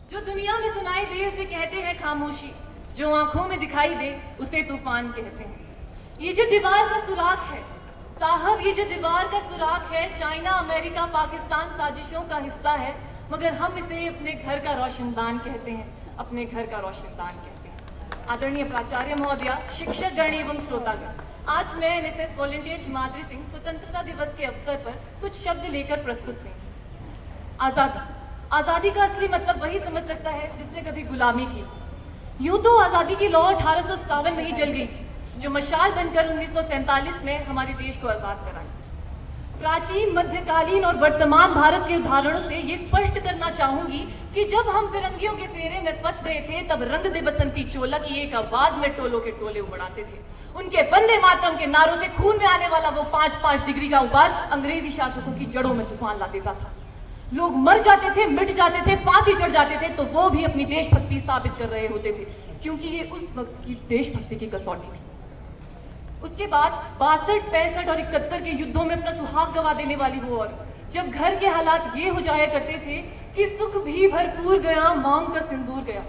जो दुनिया में सुनाई दे उसे कहते हैं खामोशी, जो आंखों में दिखाई दे उसे तूफान कहते हैं। ये जो दीवार का सुराख है साहब, ये जो दीवार का सुराख है, चाइना, अमेरिका, पाकिस्तान साजिशों का हिस्सा है, मगर हम इसे अपने घर का रोशनदान कहते हैं, अपने घर का रोशनदान कहते हैं। आदरणीय प्राचार्य महोदया, शिक्षक गण एवं श्रोतागण, आज मैं एनएसएस वॉलंटियर हिमाद्री सिंह स्वतंत्रता दिवस के अवसर पर कुछ शब्द लेकर प्रस्तुत हुई। आजादी, आजादी का असली मतलब वही समझ सकता है जिसने कभी गुलामी की। यूं तो आजादी की लौ 1857 में ही जल गई थी, जो मशाल बनकर 1947 में हमारे देश को आजाद कराई। प्राचीन, मध्यकालीन और वर्तमान भारत के उदाहरणों से ये स्पष्ट करना चाहूंगी कि जब हम फिरंगियों के फेरे में फंस गए थे, तब रंग दे बसंती चोला की एक आवाज में टोलों के टोले उमड़ाते थे। उनके वंदे मातरम के नारों से खून में आने वाला वो 5-5 डिग्री का उबाल अंग्रेजी शासकों की जड़ों में तूफान ला देता था। लोग मर जाते थे, मिट जाते थे, फांसी चढ़ जाते थे, तो वो भी अपनी देशभक्ति साबित कर रहे होते थे, क्योंकि ये उस वक्त की देशभक्ति की कसौटी थी। उसके बाद 62, 65 और 71 के युद्धों में अपना सुहाग गवा देने वाली वो औरत, जब घर के हालात ये हो जाया करते थे कि सुख भी भरपूर गया, मांग का सिंदूर गया,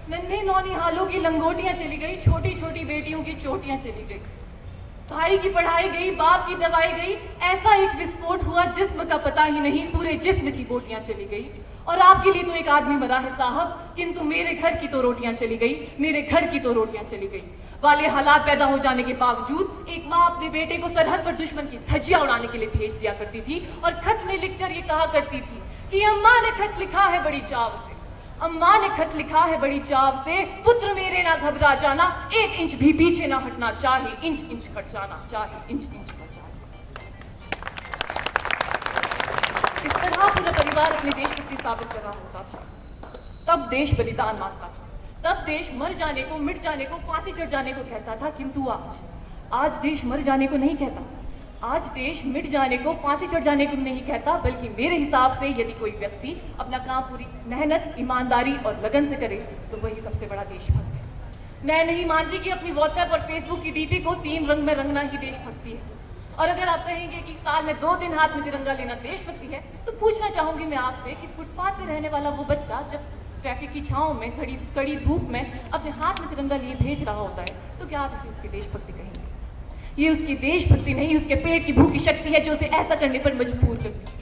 नन्हे नौनिहालों की लंगोटियां चली गई, छोटी छोटी बेटियों की चोटियां चली गई, भाई की पढ़ाई गई, बाप की दवाई गई, ऐसा एक विस्फोट हुआ जिस्म का पता ही नहीं, पूरे जिस्म की बोटियां चली गई। और आपके लिए तो एक आदमी मरा है साहब, किंतु मेरे घर की तो रोटियां चली गई, मेरे घर की तो रोटियां चली गई। वाले हालात पैदा हो जाने के बावजूद एक माँ अपने बेटे को सरहद पर दुश्मन की धज्जियां उड़ाने के लिए भेज दिया करती थी, और खत में लिखकर ये कहा करती थी कि अम्मा ने खत लिखा है बड़ी चाव से, अम्मा ने खत लिखा है बड़ी चाव से, पुत्र मेरे ना घबरा जाना, 1 इंच भी पीछे ना हटना, चाहे इंच इंच कट जाना, चाहे इंच इंच कट जाना। इस तरह पूरा परिवार अपने देशभक्ति साबित कर रहा होता था। तब देश बलिदान मांगता था, तब देश मर जाने को, मिट जाने को, फांसी चढ़ जाने को कहता था, किंतु आज देश मर जाने को नहीं कहता, आज देश मिट जाने को, फांसी चढ़ जाने को नहीं कहता, बल्कि मेरे हिसाब से यदि कोई व्यक्ति अपना काम पूरी मेहनत, ईमानदारी और लगन से करे तो वही सबसे बड़ा देशभक्त है। मैं नहीं मानती कि अपनी व्हाट्सएप और फेसबुक की डीपी को 3 रंग में रंगना ही देशभक्ति है। और अगर आप कहेंगे कि साल में 2 दिन हाथ में तिरंगा लेना देशभक्ति है, तो पूछना चाहूंगी मैं आपसे कि फुटपाथ पे रहने वाला वो बच्चा जब ट्रैफिक की छांव में, कड़ी धूप में अपने हाथ में तिरंगा लिए भेज रहा होता है, तो क्या आप इसे उसकी देशभक्ति कहेंगे? ये उसकी देशभक्ति नहीं, उसके पेट की भूखी शक्ति है जो उसे ऐसा करने पर मजबूर करती है।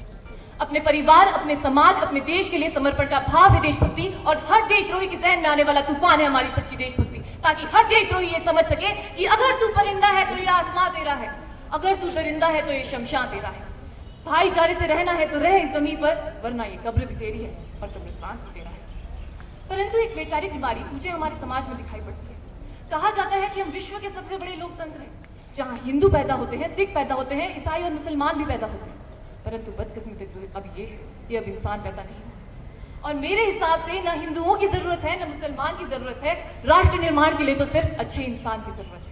अपने परिवार, अपने समाज, अपने देश के लिए समर्पण का भाव है देशभक्ति, और हर देशद्रोही के जहन में आने वाला तूफान है हमारी सच्ची देशभक्ति, ताकि हर देशद्रोही ये समझ सके कि अगर तू परिंदा है तो ये आसमां तेरा है, अगर तू दरिंदा है तो ये शमशान तेरा है। भाईचारे से रहना है तो रह इस जमीन पर, वरना ये कब्र भी तेरी है और कब्रिस्तान भी तेरा है। परंतु एक वैचारिक बीमारी मुझे हमारे समाज में दिखाई पड़ती है। कहा जाता है कि हम विश्व के सबसे बड़े लोकतंत्र हैं, जहां हिंदू पैदा होते हैं, सिख पैदा होते हैं, ईसाई और मुसलमान भी पैदा होते हैं, परंतु बदकिस्मती जो अब ये है, ये अब इंसान पैदा नहीं होता। और मेरे हिसाब से न हिंदुओं की जरूरत है, न मुसलमान की जरूरत है, राष्ट्र निर्माण के लिए तो सिर्फ अच्छे इंसान की जरूरत है।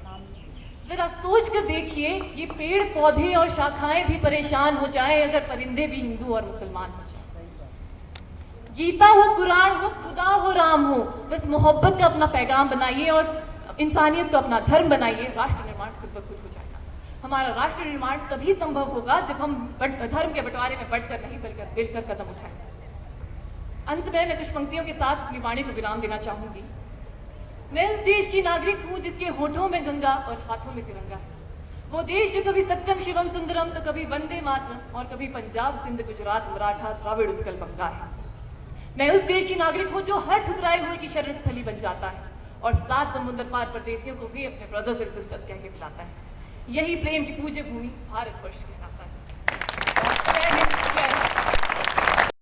जरा सोच कर देखिए, ये पेड़ पौधे और शाखाएं भी परेशान हो जाए अगर परिंदे भी हिंदू और मुसलमान हो जाए। गीता हो, कुरान हो, खुदा हो, राम हो, बस मोहब्बत का अपना पैगाम बनाइए और इंसानियत को अपना धर्म बनाइए, राष्ट्र निर्माण खुद ब खुद हो जाएगा। हमारा राष्ट्र निर्माण तभी संभव होगा जब हम धर्म के बंटवारे में बंटकर नहीं बल्कि मिलकर कदम उठाएं। अंत में मैं कुछ पंक्तियों के साथ अपनी वाणी को विराम देना चाहूंगी। मैं उस देश की नागरिक हूं जिसके होठों में गंगा और हाथों में तिरंगा है। वो देश जो कभी सत्यम शिवम सुंदरम तो कभी वंदे मातरम और कभी पंजाब, सिंध, गुजरात, मराठा, द्राविड़, उत्कल, बंगा है। मैं उस देश की नागरिक हूं जो हर ठुकराए हुए की शरण स्थली बन जाता है और 7 समुद्र पार परदेशियों को भी अपने ब्रदर्स एंड सिस्टर्स कह के बुलाता है। यही प्रेम की पूज्य भूमि भारतवर्ष कहलाता है।